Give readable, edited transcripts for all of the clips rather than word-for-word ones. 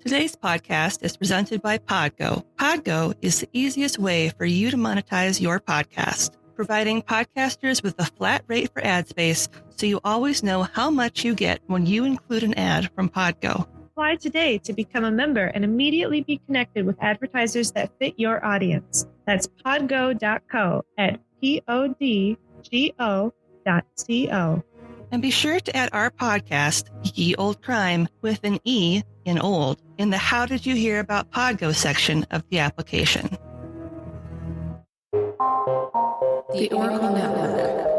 Today's podcast is presented by Podgo. Podgo is the easiest way for you to monetize your podcast, providing podcasters with a flat rate for ad space so you always know how much you get when you include an ad from Podgo. Apply today to become a member and immediately be connected with advertisers that fit your audience. That's podgo.co at podgo.co. And be sure to add our podcast, Ye Olde Crime, with an E in old, in the How Did You Hear About Podgo section of the application. The Oracle Network.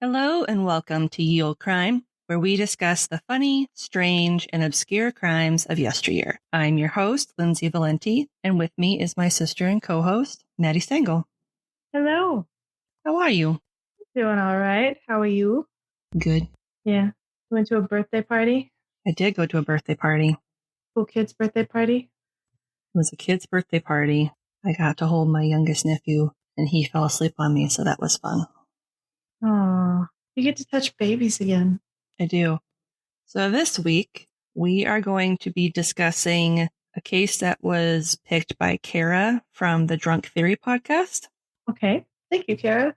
Hello and welcome to Ye Olde Crime, where we discuss the funny, strange, and obscure crimes of yesteryear. I'm your host, Lindsay Valenti, and with me is my sister and co-host, Maddie Stengel. Hello. How are you? Doing all right. How are you? Good. Yeah. Went to a birthday party? I did go to a birthday party. Cool kid's birthday party? It was a kid's birthday party. I got to hold my youngest nephew, and he fell asleep on me, so that was fun. Oh, you get to touch babies again. I do. So this week, we are going to be discussing a case that was picked by Kara from the Drunk Theory podcast. Okay. Thank you, Kara.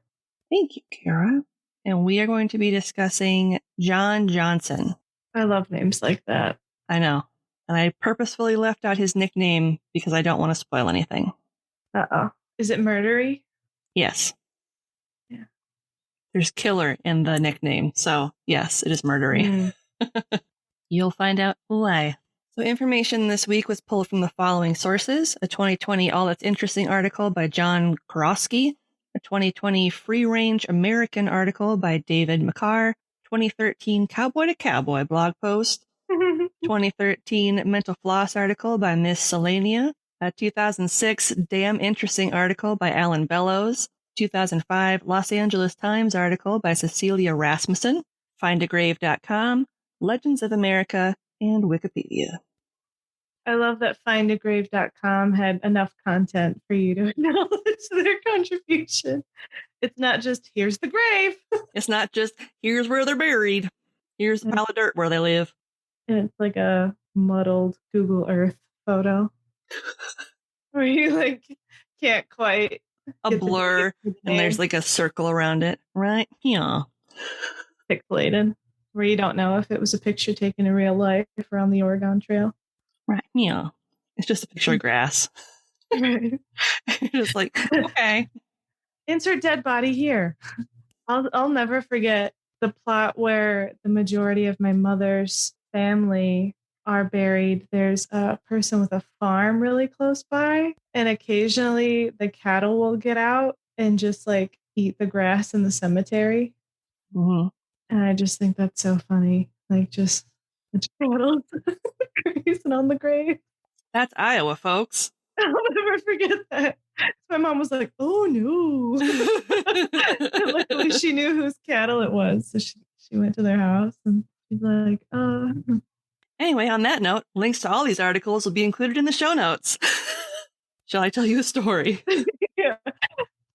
Thank you, Kara. And we are going to be discussing John Johnson. I love names like that. I know. And I purposefully left out his nickname because I don't want to spoil anything. Uh-oh. Is it murdery? Yes. Yeah. There's killer in the nickname. So, yes, it is murdery. You'll find out why. So information this week was pulled from the following sources: a 2020 All That's Interesting article by John Kurowski, a 2020 Free Range American article by David McCarr, 2013 Cowboy to Cowboy blog post, 2013 Mental Floss article by Miss Selenia, a 2006 Damn Interesting article by Alan Bellows, 2005 Los Angeles Times article by Cecilia Rasmussen, findagrave.com, Legends of America, and Wikipedia. I love that findagrave.com had enough content for you to acknowledge their contribution. It's not just, here's the grave. It's not just, here's where they're buried. Here's the pile of dirt where they live. And it's like a muddled Google Earth photo where you can't quite. A blur, and there's like a circle around it, right? Yeah. Pixelated, where you don't know if it was a picture taken in real life or on the Oregon Trail. Right, yeah. It's just a picture of grass. Right. Just like, okay. Insert dead body here. I'll never forget the plot where the majority of my mother's family are buried. There's a person with a farm really close by, and occasionally the cattle will get out and just eat the grass in the cemetery. Mm-hmm. And I just think that's so funny. Just the cattle grazing on the grave. That's Iowa, folks. I'll never forget that. My mom was like, oh no. Luckily she knew whose cattle it was. So she went to their house and she's like, Anyway, on that note, links to all these articles will be included in the show notes. Shall I tell you a story? Yeah.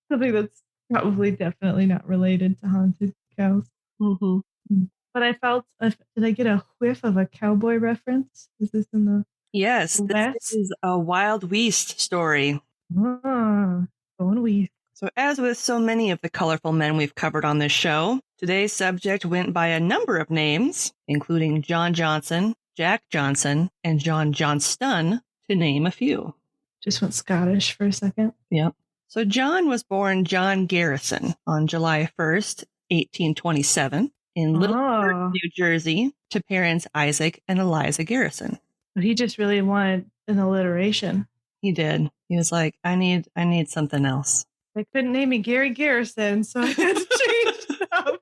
Something that's probably definitely not related to haunted cows. Mm-hmm. But I felt, did I get a whiff of a cowboy reference? Is this in the Yes, West? This is a Wild West story. Going west. So as with so many of the colorful men we've covered on this show, today's subject went by a number of names, including John Johnson, Jack Johnson, and John Johnston, to name a few. Just went Scottish for a second. Yep. So John was born John Garrison on July 1st, 1827, in Littleford, New Jersey, to parents Isaac and Eliza Garrison. But he just really wanted an alliteration. He did. He was like, I need something else. They couldn't name me Gary Garrison, so I had to change it up.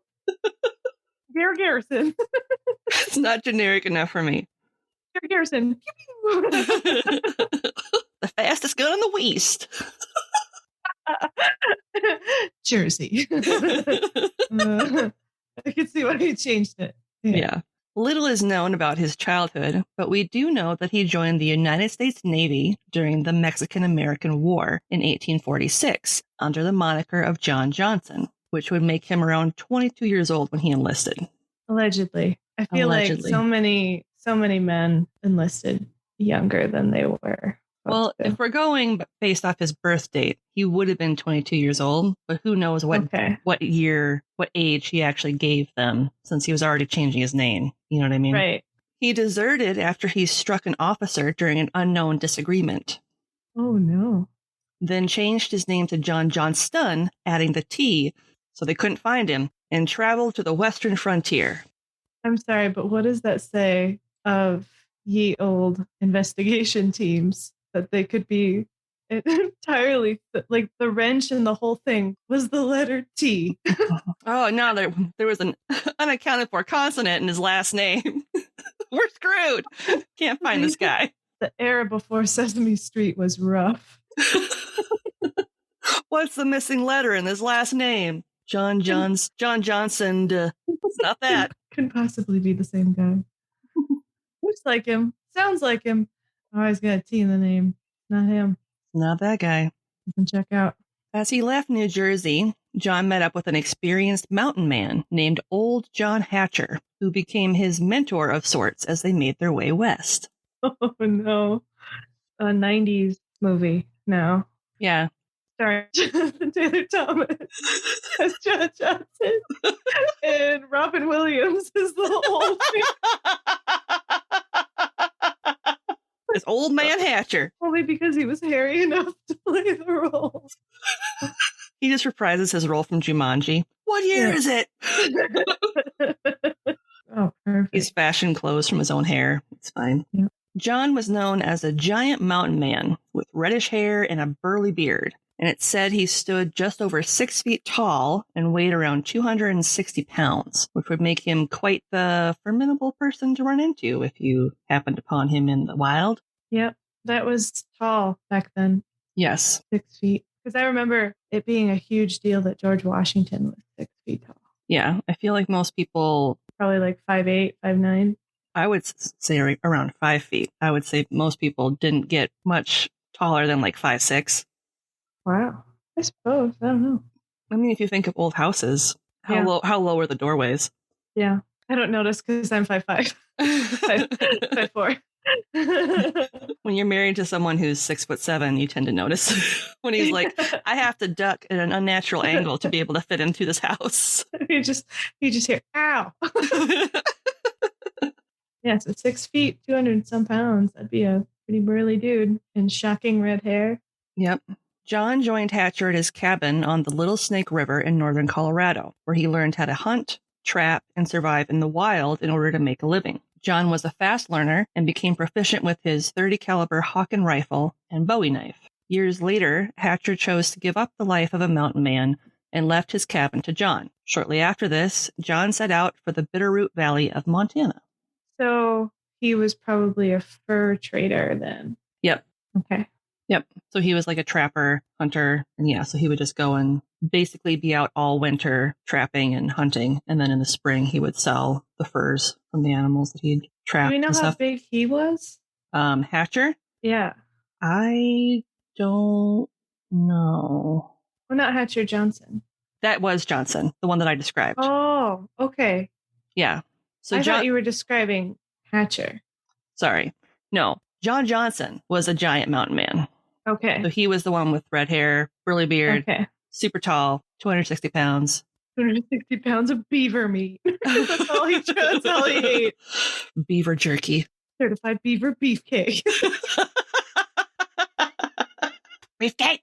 Gary Garrison. It's not generic enough for me. Gary Garrison. The fastest gun in the West. Jersey. I could see why he changed it. Yeah. Little is known about his childhood, but we do know that he joined the United States Navy during the Mexican-American War in 1846 under the moniker of John Johnson, which would make him around 22 years old when he enlisted. Allegedly. I feel like so many men enlisted younger than they were. Well, if we're going based off his birth date, he would have been 22 years old, but who knows what age he actually gave them, since he was already changing his name. You know what I mean? Right. He deserted after he struck an officer during an unknown disagreement. Oh, no. Then changed his name to John Johnston, adding the T, so they couldn't find him, and traveled to the western frontier. I'm sorry, but what does that say of ye old investigation teams? That they could be entirely, like the wrench in the whole thing was the letter T. Oh, no, there was an unaccounted for consonant in his last name. We're screwed. Can't find this guy. The era before Sesame Street was rough. What's the missing letter in his last name? John Johnson. It's not that. Couldn't possibly be the same guy. Looks like him. Sounds like him. Oh, he's got a T in the name. Not him. Not that guy. You can check out. As he left New Jersey, John met up with an experienced mountain man named Old John Hatcher, who became his mentor of sorts as they made their way west. Oh, no. A 90s movie now. Yeah. Starring Taylor Thomas as John Johnson and Robin Williams as the old man. This old man Hatcher. Only because he was hairy enough to play the role. He just reprises his role from Jumanji. What year is it? Oh, perfect. He's fashioned clothes from his own hair. It's fine. Yep. John was known as a giant mountain man with reddish hair and a burly beard. And it said he stood just over 6 feet tall and weighed around 260 pounds, which would make him quite the formidable person to run into if you happened upon him in the wild. Yep, that was tall back then. Yes. 6 feet. Because I remember it being a huge deal that George Washington was 6 feet tall. Yeah, I feel like most people... Probably like 5'8", 5'9". I would say around 5 feet. I would say most people didn't get much taller than like 5'6". Wow. I suppose. I don't know. I mean, if you think of old houses, how low are the doorways? Yeah. I don't notice because I'm 5'5". 5'4". When you're married to someone who's 6'7", you tend to notice when he's like, I have to duck at an unnatural angle to be able to fit into this house. you just hear, ow. Yeah, so 6 feet, 200 and some pounds. That'd be a pretty burly dude and shocking red hair. Yep. John joined Hatcher at his cabin on the Little Snake River in northern Colorado, where he learned how to hunt, trap, and survive in the wild in order to make a living. John was a fast learner and became proficient with his .30 caliber Hawken rifle and Bowie knife. Years later, Hatcher chose to give up the life of a mountain man and left his cabin to John. Shortly after this, John set out for the Bitterroot Valley of Montana. So he was probably a fur trader then. Yep. Okay. Yep. So he was like a trapper, hunter, and yeah, so he would just go and basically be out all winter trapping and hunting, and then in the spring he would sell the furs from the animals that he'd trapped. Do we know how big he was? Hatcher? Yeah. I don't know. Well, not Hatcher, Johnson. That was Johnson, the one that I described. Oh, okay. Yeah. So I thought you were describing Hatcher. Sorry. No. John Johnson was a giant mountain man. Okay. So he was the one with red hair, burly beard, super tall, 260 pounds. 260 pounds of beaver meat. That's all he ate. Beaver jerky. Certified beaver beefcake. Beefcake!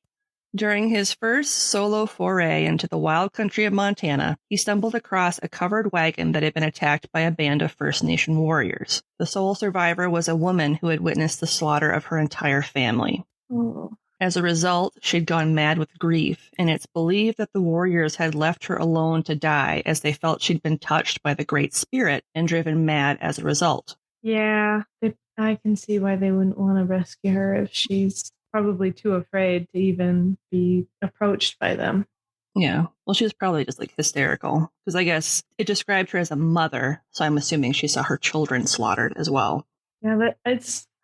During his first solo foray into the wild country of Montana, he stumbled across a covered wagon that had been attacked by a band of First Nation warriors. The sole survivor was a woman who had witnessed the slaughter of her entire family. Oh. As a result, she'd gone mad with grief, and it's believed that the warriors had left her alone to die as they felt she'd been touched by the Great Spirit and driven mad as a result. Yeah, I can see why they wouldn't want to rescue her if she's probably too afraid to even be approached by them. Yeah. Well, she was probably just like hysterical because I guess it described her as a mother. So I'm assuming she saw her children slaughtered as well. Yeah, but I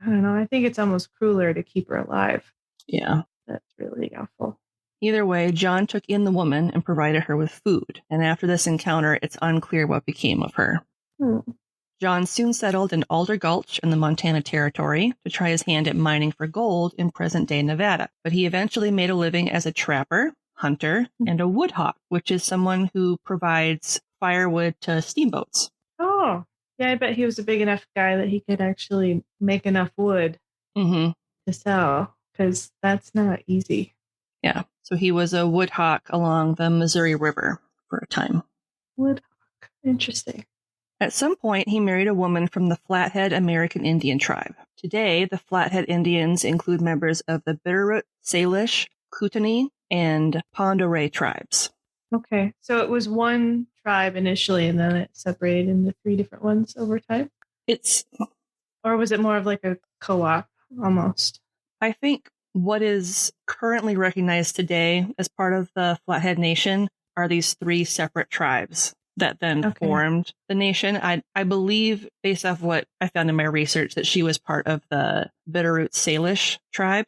don't know. I think it's almost crueler to keep her alive. Yeah. That's really awful. Either way, John took in the woman and provided her with food. And after this encounter, it's unclear what became of her. John soon settled in Alder Gulch in the Montana Territory to try his hand at mining for gold in present-day Nevada. But he eventually made a living as a trapper, hunter, and a woodhawk, which is someone who provides firewood to steamboats. Oh, yeah, I bet he was a big enough guy that he could actually make enough wood to sell, because that's not easy. Yeah, so he was a woodhawk along the Missouri River for a time. Woodhawk, interesting. At some point, he married a woman from the Flathead American Indian tribe. Today, the Flathead Indians include members of the Bitterroot, Salish, Kootenai, and Pend Oreille tribes. Okay, so it was one tribe initially, and then it separated into 3 different ones over time? Or was it more of like a co-op, almost? I think what is currently recognized today as part of the Flathead Nation are these 3 separate tribes that then formed the nation. I believe, based off what I found in my research, that she was part of the Bitterroot Salish tribe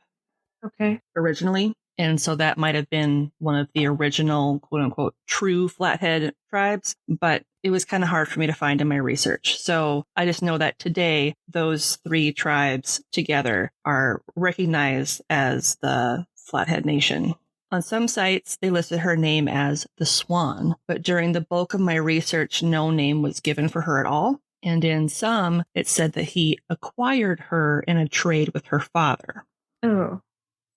originally. And so that might have been one of the original, quote unquote, true Flathead tribes, but it was kind of hard for me to find in my research. So I just know that today, those 3 tribes together are recognized as the Flathead Nation. On some sites, they listed her name as the Swan, but during the bulk of my research, no name was given for her at all. And in some, it said that he acquired her in a trade with her father. Oh.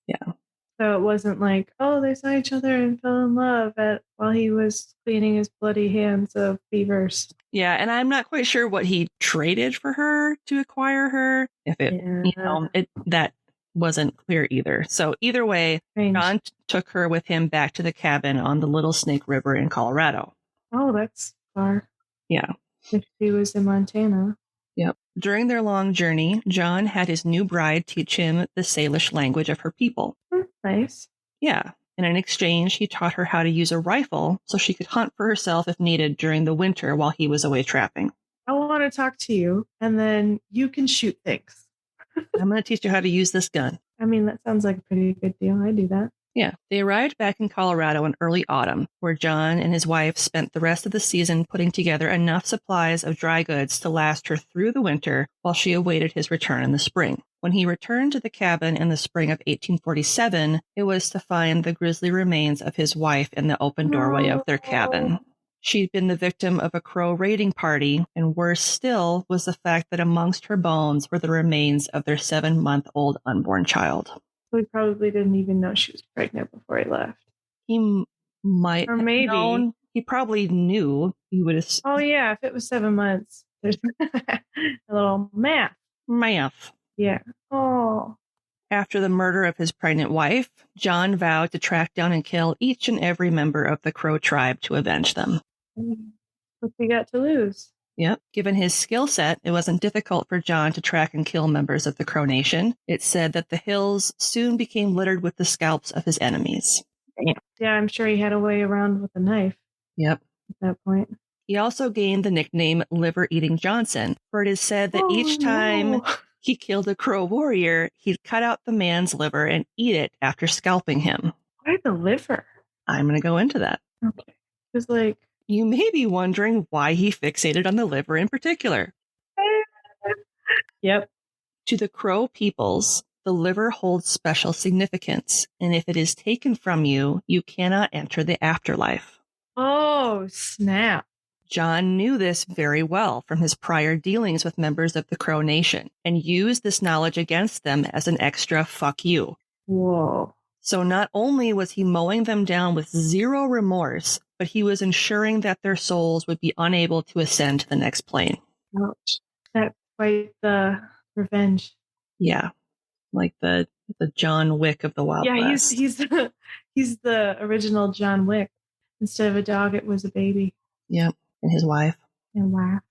Yeah. So it wasn't like, oh, they saw each other and fell in love while he was cleaning his bloody hands of beavers. Yeah, and I'm not quite sure what he traded for her to acquire her. If it, that wasn't clear either. So either way, John took her with him back to the cabin on the Little Snake River in Colorado. Oh, that's far. Yeah. If he was in Montana. Yep. During their long journey, John had his new bride teach him the Salish language of her people. Nice. Yeah. And in exchange, he taught her how to use a rifle so she could hunt for herself if needed during the winter while he was away trapping. I want to talk to you, and then you can shoot things. I'm going to teach you how to use this gun. I mean, that sounds like a pretty good deal. I do that. Yeah. They arrived back in Colorado in early autumn, where John and his wife spent the rest of the season putting together enough supplies of dry goods to last her through the winter while she awaited his return in the spring. When he returned to the cabin in the spring of 1847, it was to find the grisly remains of his wife in the open doorway of their cabin. She'd been the victim of a Crow raiding party, and worse still was the fact that amongst her bones were the remains of their 7-month-old unborn child. He probably didn't even know she was pregnant before he left. He might or maybe. have known. He probably knew. He would have. Oh, yeah, if it was 7 months. There's a little math. Math. Yeah. Oh. After the murder of his pregnant wife, John vowed to track down and kill each and every member of the Crow tribe to avenge them. What's he got to lose? Yep. Given his skill set, it wasn't difficult for John to track and kill members of the Crow Nation. It said that the hills soon became littered with the scalps of his enemies. Yeah, I'm sure he had a way around with a knife. Yep. At that point. He also gained the nickname Liver Eating Johnson, for it is said that each time he killed a Crow warrior, he'd cut out the man's liver and eat it after scalping him. Why the liver? I'm going to go into that. Okay. It's like... You may be wondering why he fixated on the liver in particular. Yep. To the Crow peoples, the liver holds special significance, and if it is taken from you, you cannot enter the afterlife. Oh, snap. John knew this very well from his prior dealings with members of the Crow Nation, and used this knowledge against them as an extra fuck you. Whoa. So not only was he mowing them down with zero remorse, but he was ensuring that their souls would be unable to ascend to the next plane. Ouch. That's quite the revenge. Yeah. Like the John Wick of the Wild West. Yeah, he's the original John Wick. Instead of a dog, it was a baby. Yep. And his wife. And wife.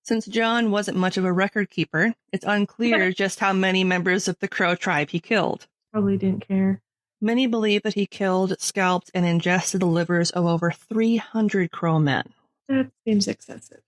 Since John wasn't much of a record keeper, it's unclear just how many members of the Crow tribe he killed. Probably didn't care. Many believe that he killed, scalped, and ingested the livers of over 300 Crow men. That seems excessive.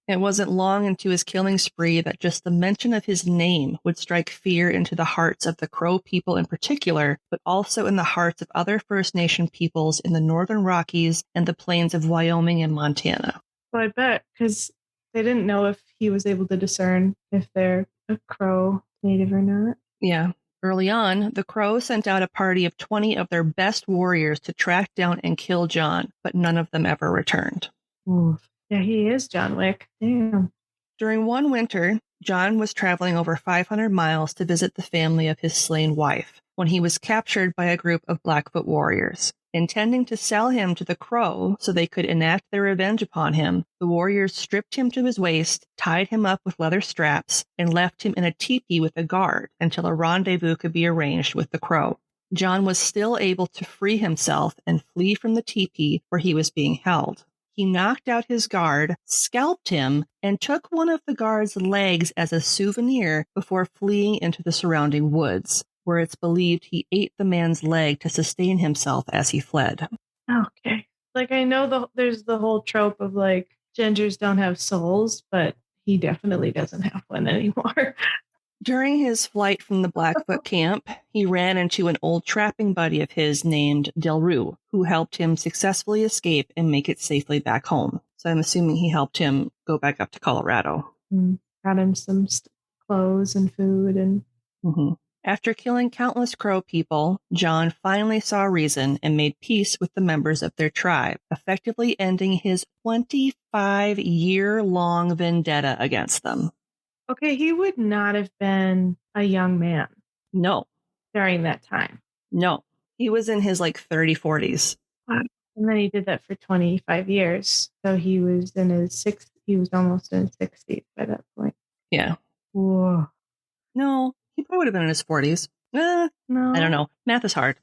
It wasn't long into his killing spree that just the mention of his name would strike fear into the hearts of the Crow people in particular, but also in the hearts of other First Nation peoples in the Northern Rockies and the plains of Wyoming and Montana. Well, I bet, because they didn't know if he was able to discern if they're a Crow native or not. Yeah. Early on, the Crow sent out a party of 20 of their best warriors to track down and kill John, but none of them ever returned. Oof. Yeah, he is John Wick. Damn. During one winter, John was traveling over 500 miles to visit the family of his slain wife when he was captured by a group of Blackfoot warriors. Intending to sell him to the Crow so they could enact their revenge upon him, the warriors stripped him to his waist, tied him up with leather straps, and left him in a teepee with a guard until a rendezvous could be arranged with the Crow. John was still able to free himself and flee from the teepee where he was being held. He knocked out his guard, scalped him, and took one of the guard's legs as a souvenir before fleeing into the surrounding woods, where it's believed he ate the man's leg to sustain himself as he fled. Okay. Like, I know there's the whole trope of, like, gingers don't have souls, but he definitely doesn't have one anymore. During his flight from the Blackfoot camp, he ran into an old trapping buddy of his named Delrue, who helped him successfully escape and make it safely back home. So I'm assuming he helped him go back up to Colorado. Got him some clothes and food. And After killing countless Crow people, John finally saw reason and made peace with the members of their tribe, effectively ending his 25-year-long vendetta against them. Okay, he would not have been a young man. No. During that time. No. He was in his 30s, 40s. Wow. And then he did that for 25 years. So he was in his he was almost in his 60s by that point. Yeah. Whoa. No, he probably would have been in his 40s. No. I don't know. Math is hard.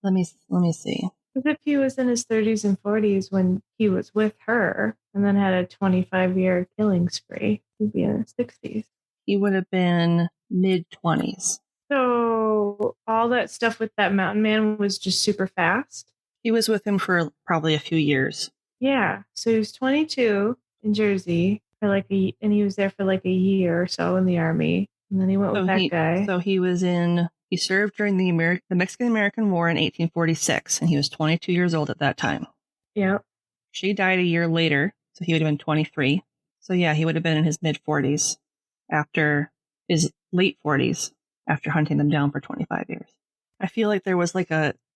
Let me see. Because if he was in his 30s and 40s when he was with her and then had a 25-year killing spree, he'd be in his 60s. He would have been mid-20s. So all that stuff with that mountain man was just super fast? He was with him for probably a few years. Yeah. So he was 22 in Jersey for and he was there for a year or so in the army. And then he went with that guy. So he served during the Mexican-American War in 1846, and he was 22 years old at that time. Yep. She died a year later, so he would have been 23. So yeah, he would have been in his mid-40s after his late 40s after hunting them down for 25 years. I feel like there was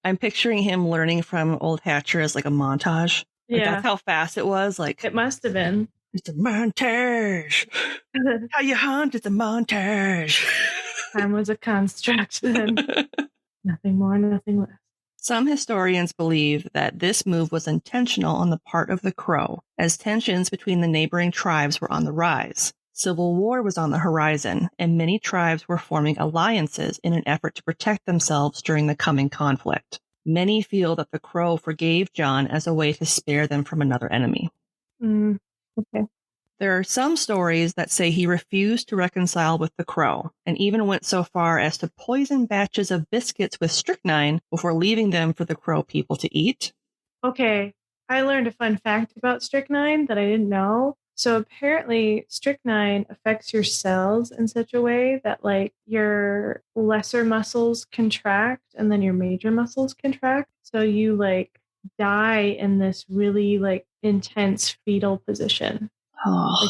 I'm picturing him learning from Old Hatcher as a montage. That's how fast it was. It must have been. It's a montage. How you hunt, it's a montage. Time was a construct then. Nothing more, nothing less. Some historians believe that this move was intentional on the part of the Crow, as tensions between the neighboring tribes were on the rise. Civil war was on the horizon, and many tribes were forming alliances in an effort to protect themselves during the coming conflict. Many feel that the Crow forgave John as a way to spare them from another enemy. Okay. There are some stories that say he refused to reconcile with the Crow, and even went so far as to poison batches of biscuits with strychnine before leaving them for the Crow people to eat. Okay, I learned a fun fact about strychnine that I didn't know. So apparently strychnine affects your cells in such a way that your lesser muscles contract and then your major muscls contract. So you die in this really intense fetal position.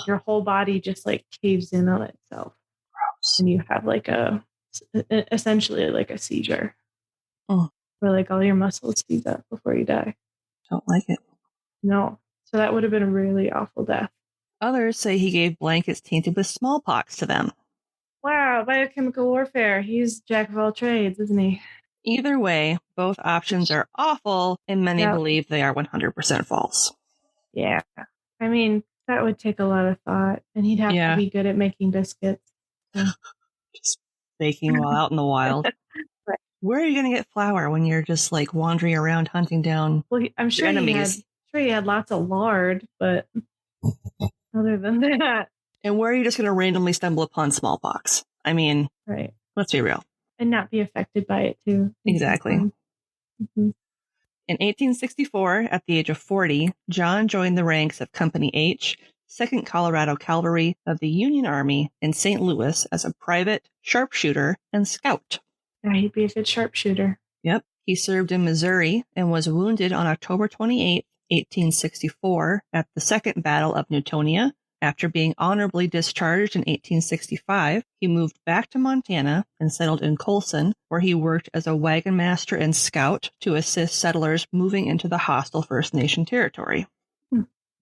Your whole body just caves in on itself. Gross. And you have essentially a seizure. Where all your muscles speed up before you die. Don't like it. No. So that would have been a really awful death. Others say he gave blankets tainted with smallpox to them. Wow, biochemical warfare. He's jack of all trades, isn't he? Either way, both options are awful, and many believe they are 100% false. Yeah. I mean, that would take a lot of thought, and he'd have to be good at making biscuits. So. Just baking while out in the wild. Right. Where are you going to get flour when you're just wandering around hunting down I'm sure your enemies? He had lots of lard, but other than that. And where are you just going to randomly stumble upon smallpox? I mean, right. Let's be real. And not be affected by it too. Exactly. Mm-hmm. In 1864, at the age of 40, John joined the ranks of Company H, 2nd Colorado Cavalry of the Union Army in St. Louis as a private, sharpshooter, and scout. Yeah, he'd be a good sharpshooter. Yep. He served in Missouri and was wounded on October 28, 1864, at the Second Battle of Newtonia. After being honorably discharged in 1865, he moved back to Montana and settled in Colson, where he worked as a wagon master and scout to assist settlers moving into the hostile First Nation territory.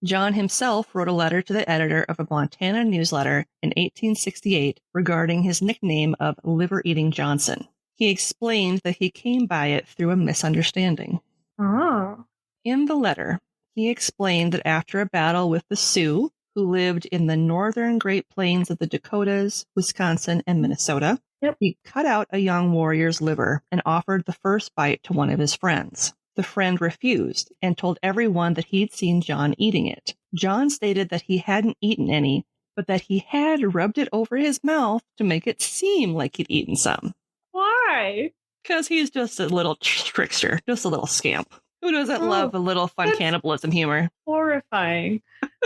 John himself wrote a letter to the editor of a Montana newsletter in 1868 regarding his nickname of Liver-Eating Johnson. He explained that he came by it through a misunderstanding. Oh. In the letter, he explained that after a battle with the Sioux, who lived in the northern Great Plains of the Dakotas, Wisconsin, and Minnesota, he cut out a young warrior's liver and offered the first bite to one of his friends. The friend refused and told everyone that he'd seen John eating it. John stated that he hadn't eaten any, but that he had rubbed it over his mouth to make it seem like he'd eaten some. Why? Because he's just a little trickster, just a little scamp. Who doesn't love a little fun cannibalism humor? Horrifying.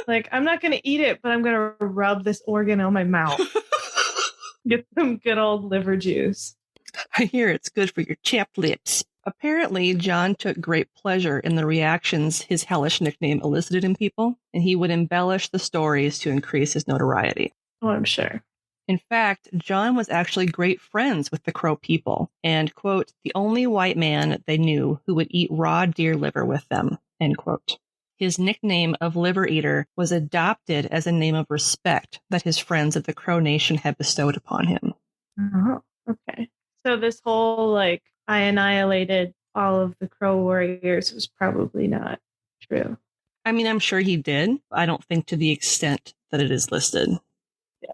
Like, I'm not going to eat it, but I'm going to rub this organ on my mouth. Get some good old liver juice. I hear it's good for your chapped lips. Apparently, John took great pleasure in the reactions his hellish nickname elicited in people, and he would embellish the stories to increase his notoriety. Oh, I'm sure. In fact, John was actually great friends with the Crow people and, quote, the only white man they knew who would eat raw deer liver with them, end quote. His nickname of Liver Eater was adopted as a name of respect that his friends of the Crow Nation had bestowed upon him. Oh, okay. So this whole, like, I annihilated all of the Crow warriors was probably not true. I mean, I'm sure he did. I don't think to the extent that it is listed. Yeah.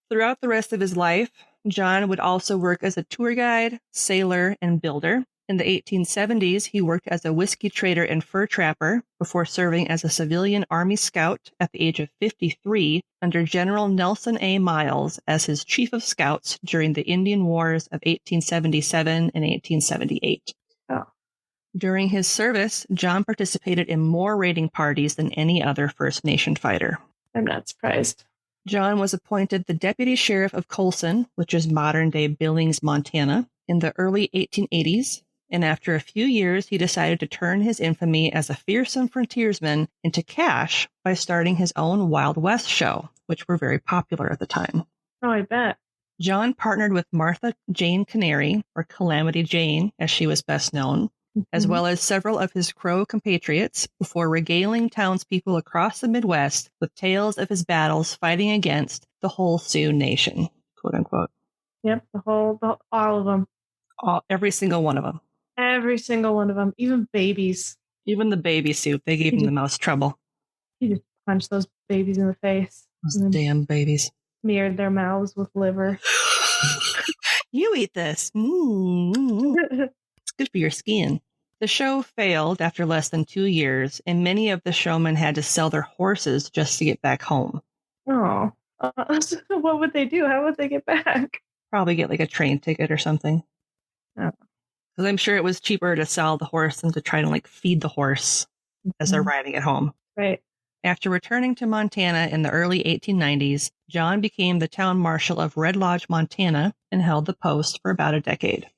Throughout the rest of his life, John would also work as a tour guide, sailor, and builder. In the 1870s, he worked as a whiskey trader and fur trapper before serving as a civilian Army scout at the age of 53 under General Nelson A. Miles as his chief of scouts during the Indian Wars of 1877 and 1878. Oh. During his service, John participated in more raiding parties than any other First Nation fighter. I'm not surprised. John was appointed the deputy sheriff of Colson, which is modern-day Billings, Montana, in the early 1880s. And after a few years, he decided to turn his infamy as a fearsome frontiersman into cash by starting his own Wild West show, which were very popular at the time. Oh, I bet. John partnered with Martha Jane Canary, or Calamity Jane, as she was best known, as well as several of his Crow compatriots before regaling townspeople across the Midwest with tales of his battles fighting against the whole Sioux Nation, quote unquote. Yep, all of them. Every single one of them. Every single one of them, even babies. Even the baby Sioux, they gave him the most trouble. He just punched those babies in the face. Those damn babies. Smeared their mouths with liver. You eat this. It's good for your skin. The show failed after less than 2 years, and many of the showmen had to sell their horses just to get back home. Oh. So what would they do? How would they get back? Probably get like a train ticket or something. Oh. Because I'm sure it was cheaper to sell the horse than to try to like feed the horse as they're riding it home. Right. After returning to Montana in the early 1890s, John became the town marshal of Red Lodge, Montana, and held the post for about a decade.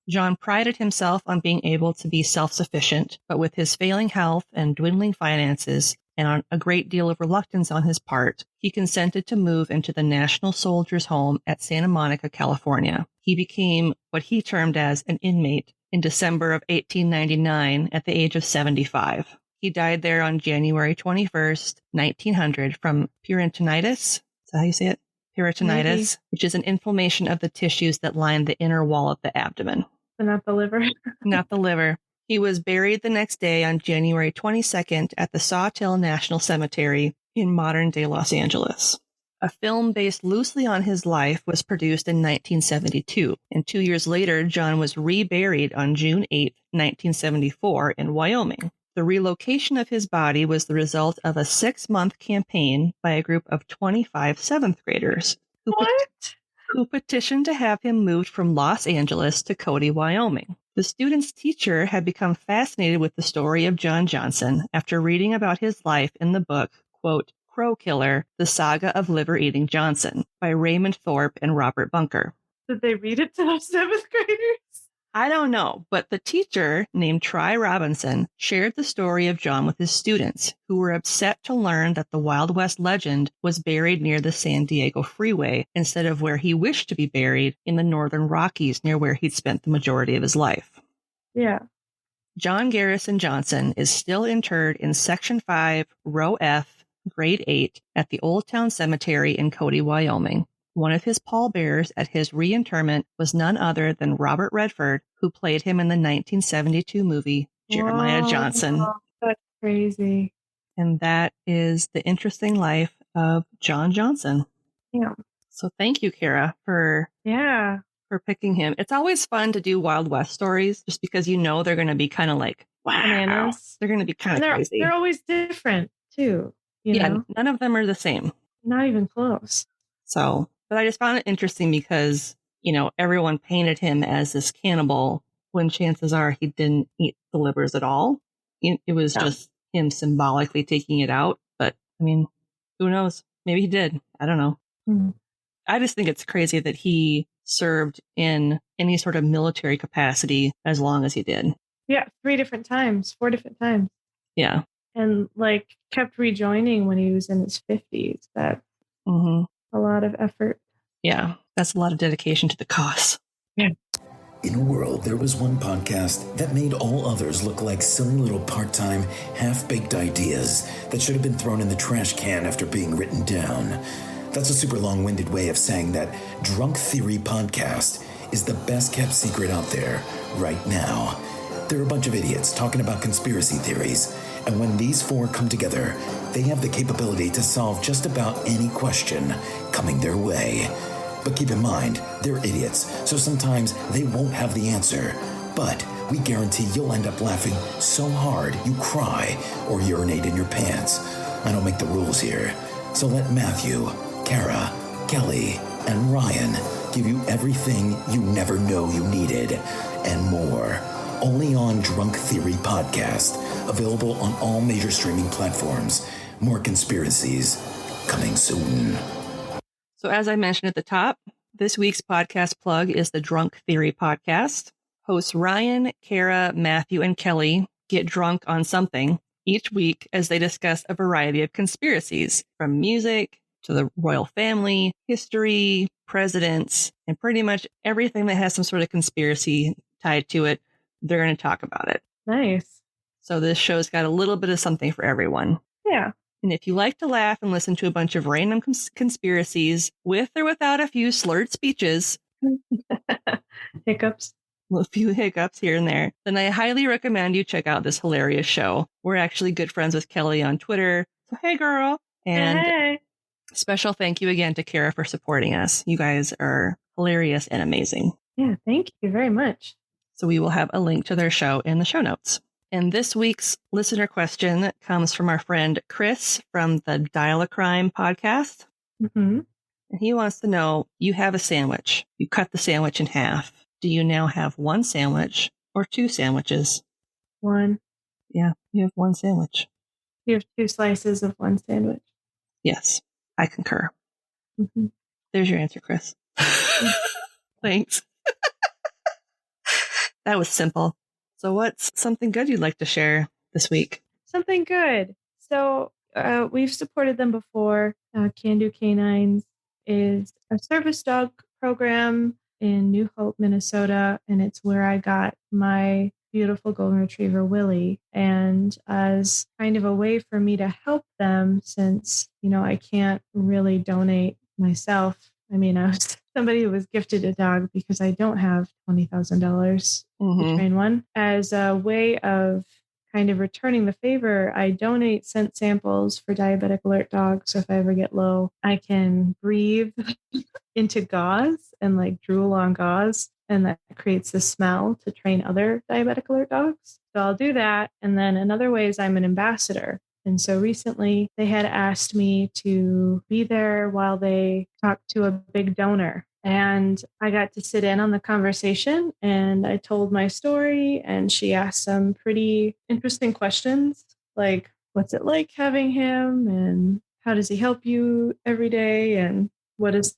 John prided himself on being able to be self-sufficient, but with his failing health and dwindling finances, and on a great deal of reluctance on his part, he consented to move into the National Soldiers' Home at Santa Monica, California. He became what he termed as an inmate in December of 1899 at the age of 75. He died there on January 21st, 1900 from peritonitis. Is that how you say it? Peritonitis, which is an inflammation of the tissues that line the inner wall of the abdomen. But not the liver. Not the liver. He was buried the next day on January 22nd at the Sawtell National Cemetery in modern-day Los Angeles. A film based loosely on his life was produced in 1972, and 2 years later, John was reburied on June 8, 1974 in Wyoming. The relocation of his body was the result of a 6-month campaign by a group of 25 seventh graders who petitioned to have him moved from Los Angeles to Cody, Wyoming. The student's teacher had become fascinated with the story of John Johnson after reading about his life in the book, quote, Crow Killer, The Saga of Liver-Eating Johnson by Raymond Thorpe and Robert Bunker. Did they read it to those seventh graders? I don't know, but the teacher, named Try Robinson, shared the story of John with his students, who were upset to learn that the Wild West legend was buried near the San Diego Freeway instead of where he wished to be buried in the Northern Rockies, near where he'd spent the majority of his life. Yeah. John Garrison Johnson is still interred in Section 5, Row F, Grade 8, at the Old Town Cemetery in Cody, Wyoming. One of his pallbearers at his reinterment was none other than Robert Redford, who played him in the 1972 movie Jeremiah Johnson. That's crazy. And that is the interesting life of John Johnson. Yeah. So thank you, Kara, for picking him. It's always fun to do Wild West stories just because you know they're going to be kind of like, wow. Bananas. They're going to be kind of crazy. They're always different, too. You know? None of them are the same. Not even close. So... But I just found it interesting because, you know, everyone painted him as this cannibal when chances are he didn't eat the livers at all. It was just him symbolically taking it out. But, I mean, who knows? Maybe he did. I don't know. Mm-hmm. I just think it's crazy that he served in any sort of military capacity as long as he did. Yeah, 4 different times. Yeah. And, like, kept rejoining when he was in his 50s. That's a lot of effort. Yeah, that's a lot of dedication to the cause. Yeah. In a world, there was one podcast that made all others look like silly little part-time, half-baked ideas that should have been thrown in the trash can after being written down. That's a super long-winded way of saying that Drunk Theory Podcast is the best-kept secret out there right now. They're a bunch of idiots talking about conspiracy theories, and when these four come together, they have the capability to solve just about any question coming their way. But keep in mind, they're idiots, so sometimes they won't have the answer. But we guarantee you'll end up laughing so hard you cry or urinate in your pants. I don't make the rules here. So let Matthew, Kara, Kelly, and Ryan give you everything you never know you needed and more. Only on Drunk Theory Podcast. Available on all major streaming platforms. More conspiracies coming soon. So as I mentioned at the top, this week's podcast plug is the Drunk Theory Podcast. Hosts Ryan, Kara, Matthew, and Kelly get drunk on something each week as they discuss a variety of conspiracies, from music to the royal family, history, presidents, and pretty much everything that has some sort of conspiracy tied to it. They're going to talk about it. Nice. So this show's got a little bit of something for everyone. Yeah. And if you like to laugh and listen to a bunch of random conspiracies with or without a few slurred speeches, hiccups, a few hiccups here and there, then I highly recommend you check out this hilarious show. We're actually good friends with Kelly on Twitter. So hey, girl. And hey. Special thank you again to Kara for supporting us. You guys are hilarious and amazing. Yeah, thank you very much. So we will have a link to their show in the show notes. And this week's listener question comes from our friend Chris from the Dial a Crime podcast. Mm-hmm. And he wants to know, you have a sandwich. You cut the sandwich in half. Do you now have one sandwich or two sandwiches? One. Yeah, you have one sandwich. You have 2 slices of one sandwich. Yes, I concur. Mm-hmm. There's your answer, Chris. Thanks. That was simple. So what's something good you'd like to share this week? Something good. So we've supported them before. Can Do Canines is a service dog program in New Hope, Minnesota, and it's where I got my beautiful golden retriever, Willie. And as kind of a way for me to help them, since, you know, I can't really donate myself. I mean, I was somebody who was gifted a dog because I don't have $20,000 to train one. As a way of kind of returning the favor, I donate scent samples for diabetic alert dogs. So if I ever get low, I can breathe into gauze and like drool on gauze. And that creates the smell to train other diabetic alert dogs. So I'll do that. And then another way is I'm an ambassador. And so recently they had asked me to be there while they talked to a big donor. And I got to sit in on the conversation and I told my story, and she asked some pretty interesting questions like, what's it like having him? And how does he help you every day? And what does,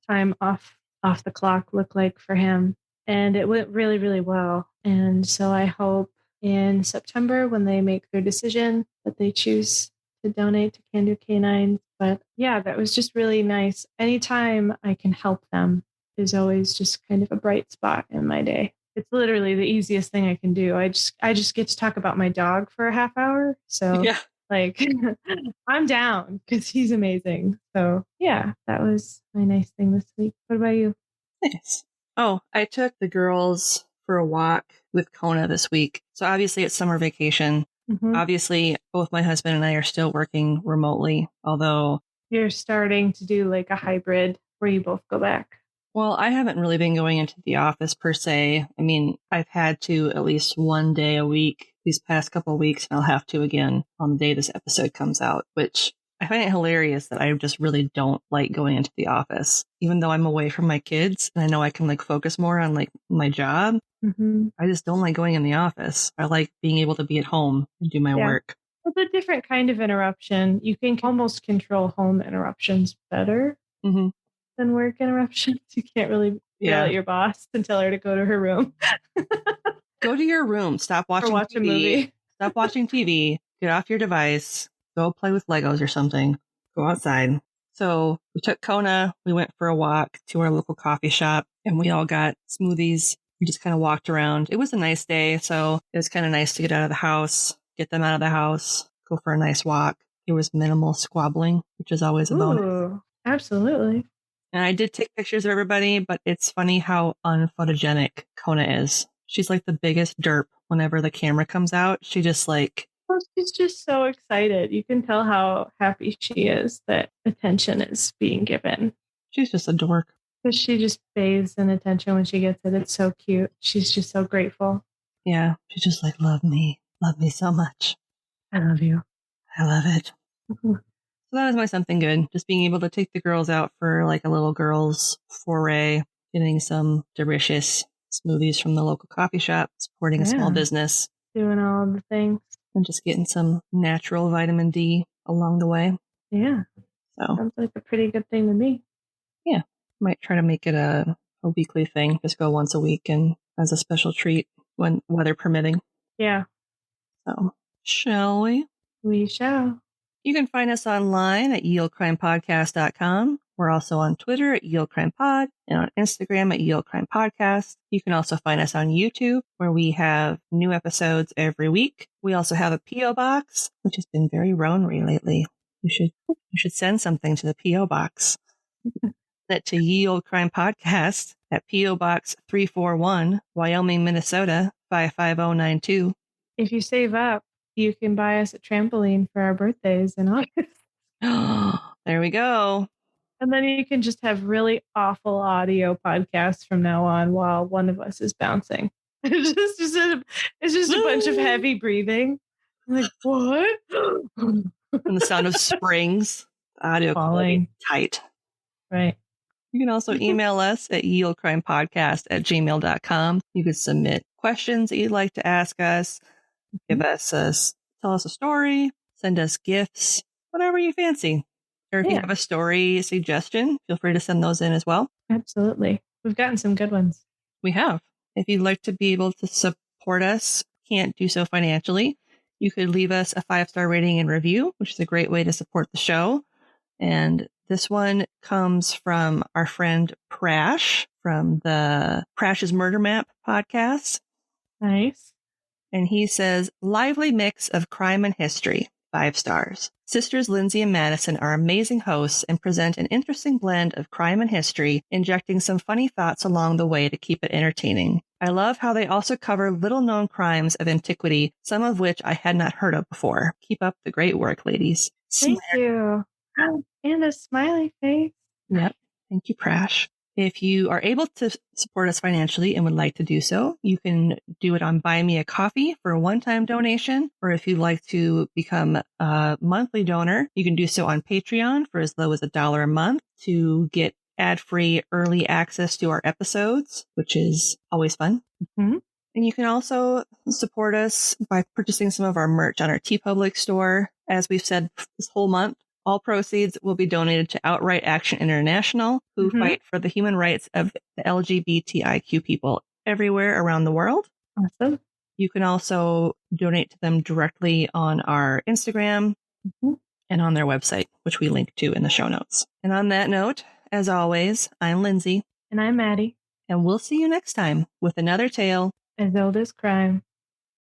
time off the clock look like for him? And it went really, really well. And so I hope in September, when they make their decision, that they choose to donate to Can Do Canines. But yeah, that was just really nice. Anytime I can help them is always just kind of a bright spot in my day. It's literally the easiest thing I can do. I just get to talk about my dog for a half hour. So Yeah. like I'm down because he's amazing. So yeah, that was my nice thing this week. What about you? Nice. Oh, I took the girls for a walk with Kona this week. So obviously it's summer vacation. Mm-hmm. Obviously, both my husband and I are still working remotely, although You're starting to do like a hybrid where you both go back. well, I haven't really been going into the office per se. I mean, I've had to at least one day a week these past couple of weeks, and I'll have to again on the day this episode comes out, which I find it hilarious that I just really don't like going into the office, even though I'm away from my kids and I know I can like focus more on like my job. Mm-hmm. I just don't like going in the office. I like being able to be at home and do my work. It's a different kind of interruption. You can almost control home interruptions better than work interruptions. You can't really yell at your boss and tell her to go to her room. Go to your room. Stop watching or watch TV. A movie. Stop watching TV. Get off your device. Go play with Legos or something. Go outside. So we took Kona. We went for a walk to our local coffee shop and we all got smoothies. We just kind of walked around. It was a nice day. So it was kind of nice to get out of the house, get them out of the house, go for a nice walk. There was minimal squabbling, which is always a bonus. Absolutely. And I did take pictures of everybody, but it's funny how unphotogenic Kona is. She's like the biggest derp whenever the camera comes out. She just like... Well, she's just so excited. You can tell how happy she is that attention is being given. She's just a dork. Because she just bathes in attention when she gets it. It's so cute. She's just so grateful. Yeah. She's just like, love me so much. I love you. I love it. So that was my something good. Just being able to take the girls out for like a little girls foray, getting some delicious smoothies from the local coffee shop, supporting a small business. Doing all the things. And just getting some natural vitamin D along the way. Yeah. So sounds like a pretty good thing to me. Yeah. Might try to make it a weekly thing. Just go once a week and as a special treat when weather permitting. Yeah. So shall we? We shall. You can find us online at YieldCrimePodcast.com. We're also on Twitter at YieldCrimePod and on Instagram at YieldCrimePodcast. You can also find us on YouTube, where we have new episodes every week. We also have a P.O. box, which has been very Ronery lately. You should send something to the P.O. box. That to Yield Crime Podcast at P.O. Box 341, Wyoming, Minnesota 55092. If you save up, you can buy us a trampoline for our birthdays in August. There we go. And then you can just have really awful audio podcasts from now on while one of us is bouncing. It's just a bunch of heavy breathing. I'm like, what? And the sound of springs. Audio quality tight. Right. You can also email us at yieldcrimepodcast@gmail.com. You can submit questions that you'd like to ask us. Tell us a story, send us gifts, whatever you fancy. Or if you have a story suggestion, feel free to send those in as well. Absolutely. We've gotten some good ones. We have. If you'd like to be able to support us, can't do so financially, you could leave us a 5-star rating and review, which is a great way to support the show. And this one comes from our friend Prash from the Prash's Murder Map podcast. Nice. And he says, lively mix of crime and history, 5 stars. Sisters Lindsay and Madison are amazing hosts and present an interesting blend of crime and history, injecting some funny thoughts along the way to keep it entertaining. I love how they also cover little-known crimes of antiquity, some of which I had not heard of before. Keep up the great work, ladies. Thank you. And a smiley face. Yep. Thank you, Prash. If you are able to support us financially and would like to do so, you can do it on Buy Me a Coffee for a one-time donation. Or if you'd like to become a monthly donor, you can do so on Patreon for as low as $1 a month to get ad-free early access to our episodes, which is always fun. Mhm. And you can also support us by purchasing some of our merch on our TeePublic store. As we've said this whole month, all proceeds will be donated to Outright Action International, who fight for the human rights of the LGBTIQ people everywhere around the world. Awesome. You can also donate to them directly on our Instagram and on their website, which we link to in the show notes. And on that note, as always, I'm Lindsay. And I'm Maddie. And we'll see you next time with another tale As old as crime.